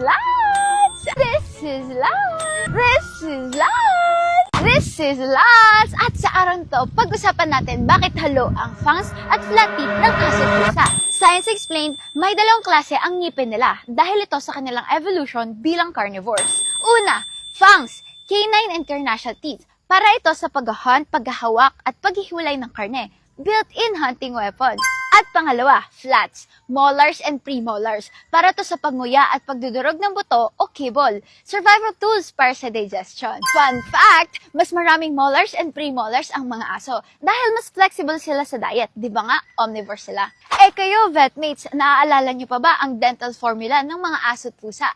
Lance! This is Lance! This is Lance! This is Lance! At sa araw to, pag-usapan natin bakit halo ang fangs at flat teeth ng aso at pusa. Science explained, may dalawang klase ang ngipin nila dahil ito sa kanilang evolution bilang carnivores. Una, fangs, canine and carnassial teeth. Para ito sa pag-hunt, paghahawak at paghihiwalay ng karne. Built-in hunting weapons. At pangalawa, flats, molars and premolars. Para to sa panguya at pagdudurog ng buto o kibble. Survival tools para sa digestion. Fun fact, mas maraming molars and premolars ang mga aso dahil mas flexible sila sa diet. Di ba nga, omnivore sila? Eh kayo, vetmates, naaalala nyo pa ba ang dental formula ng mga aso at pusa?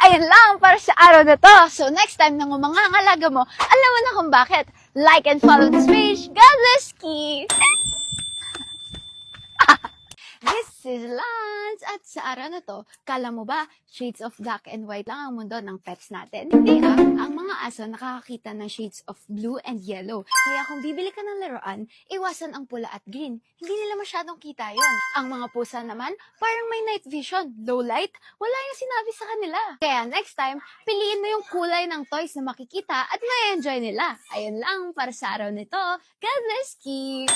Ayan lang para sa araw na to. So next time nang umangangalaga mo, alam mo na kung bakit. Like and follow this page. God bless you! This is Lance! At sa araw na to, kala mo ba, shades of black and white lang ang mundo ng pets natin? Hindi ha, ang mga aso nakakakita ng shades of blue and yellow. Kaya kung bibili ka ng laruan, iwasan ang pula at green. Hindi nila masyadong kita yon. Ang mga pusa naman, parang may night vision, low light, wala yung sinabi sa kanila. Kaya next time, piliin mo yung kulay ng toys na makikita at may-enjoy nila. Ayun lang para sa araw nito. God bless you!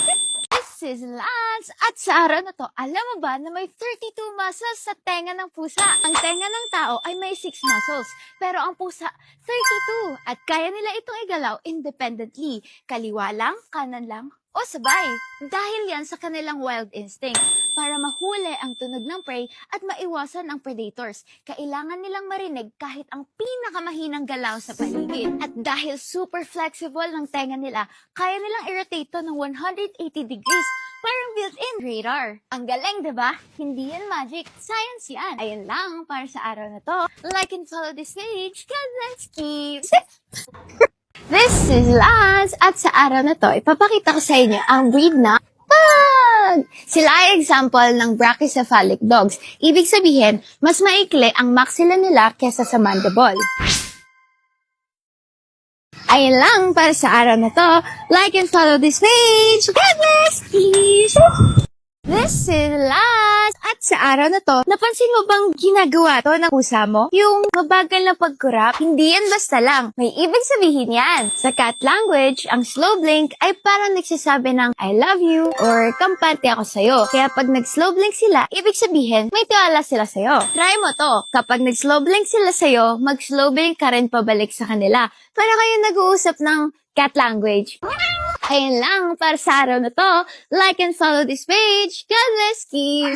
This is Lance! At sa araw na to, alam mo ba na may 32 muscles sa tenga ng pusa? Ang tenga ng tao ay may 6 muscles, pero ang pusa, 32. At kaya nila itong igalaw independently. Kaliwa lang, kanan lang, o sabay. Dahil yan sa kanilang wild instinct. Para mahuli ang tunog ng prey at maiwasan ang predators, kailangan nilang marinig kahit ang pinakamahinang galaw sa paligid. At dahil super flexible ng tenga nila, kaya nilang i-rotate to ng 180 degrees. Parang built-in radar. Ang galing, diba? Hindi yan magic. Science yan. Ayun lang para sa araw na to. Like and follow this page. God bless you! This is Lance! At sa araw na to, ipapakita ko sa inyo ang breed na pug! Sila ay example ng brachycephalic dogs. Ibig sabihin, mas maikli ang maxilla nila kesa sa mandible. Ayun lang para sa araw na to. Like and follow this page. God bless! Please! This is Lance! At sa araw na to, napansin mo bang ginagawa to ng pusa mo? Yung mabagal na pagkurap, hindi yan basta lang. May ibig sabihin yan. Sa cat language, ang slow blink ay parang nagsasabi ng I love you or kampante ako sa'yo. Kaya pag nag-slow blink sila, ibig sabihin may tiwala sila sa'yo. Try mo to. Kapag nag-slow blink sila sa'yo, mag-slow blink ka rin pabalik sa kanila. Para kayo nag-uusap ng cat language. Ayun lang para sa araw na to. Like and follow this page. God bless you!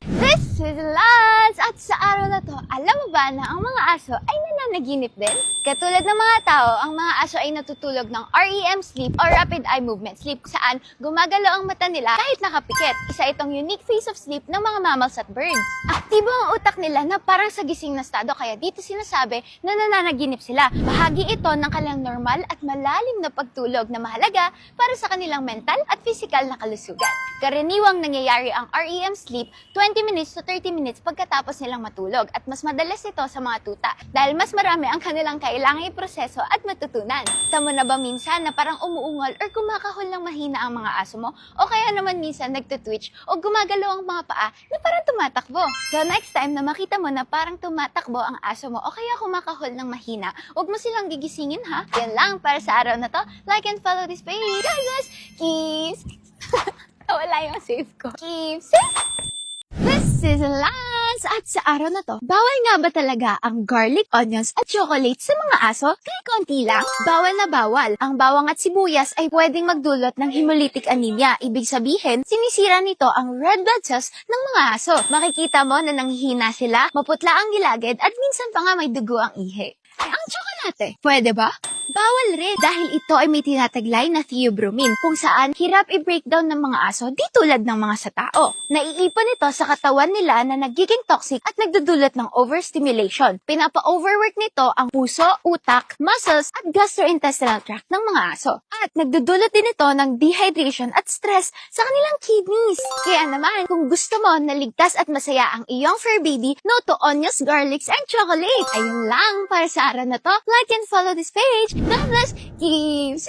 This is Lance! At sa araw na to, alam mo ba na ang mga aso ay nananaginip din? Katulad ng mga tao, ang mga aso ay natutulog ng REM sleep o rapid eye movement sleep saan gumagalaw ang mata nila kahit nakapikit. Isa itong unique phase of sleep ng mga mammals at birds. Aktibo ang utak nila na parang sa gising na estado kaya dito sinasabi na nananaginip sila. Bahagi ito ng kanilang normal at malalim na pagtulog na mahalaga para sa kanilang mental at physical na kalusugan. Karaniwang nangyayari ang REM sleep 20 minutes to 30 minutes pagkatapos nilang matulog at mas madalas ito sa mga tuta dahil mas marami ang kanilang kailangang iproseso at matutunan. Tamo na ba minsan na parang umuungol or kumakahol ng mahina ang mga aso mo o kaya naman minsan nagtutwitch o gumagalaw ang mga paa na parang tumatakbo? So next time na makita mo na parang tumatakbo ang aso mo o kaya kumakahol ng mahina, huwag mo silang gigisingin ha. Yan lang para sa araw na to. Like and follow this page. God bless. Kiss! Wala yung save ko. Kiss! This is Lance! At sa araw na to, bawal nga ba talaga ang garlic, onions at chocolate sa mga aso? Kahit konti lang, bawal na bawal. Ang bawang at sibuyas ay pwedeng magdulot ng hemolytic anemia. Ibig sabihin, sinisira nito ang red blood cells ng mga aso. Makikita mo na nanghihina sila, maputla ang gilagid at minsan pa nga may dugo ang ihi. Ang tsokolate, pwede ba? Bawal rin dahil ito ay may tinataglay na theobromine kung saan hirap i-breakdown ng mga aso di tulad ng mga sa tao. Naiipon ito sa katawan nila na nagiging toxic at nagdudulot ng overstimulation. Pinapa-overwork nito ang puso, utak, muscles at gastrointestinal tract ng mga aso. At nagdudulot din ito ng dehydration at stress sa kanilang kidneys. Kaya naman, kung gusto mo na ligtas at masaya ang iyong fur baby, no to onions, garlics, and chocolate. Ayun lang para sa araw na to. Like and follow this page. God bless. Gives.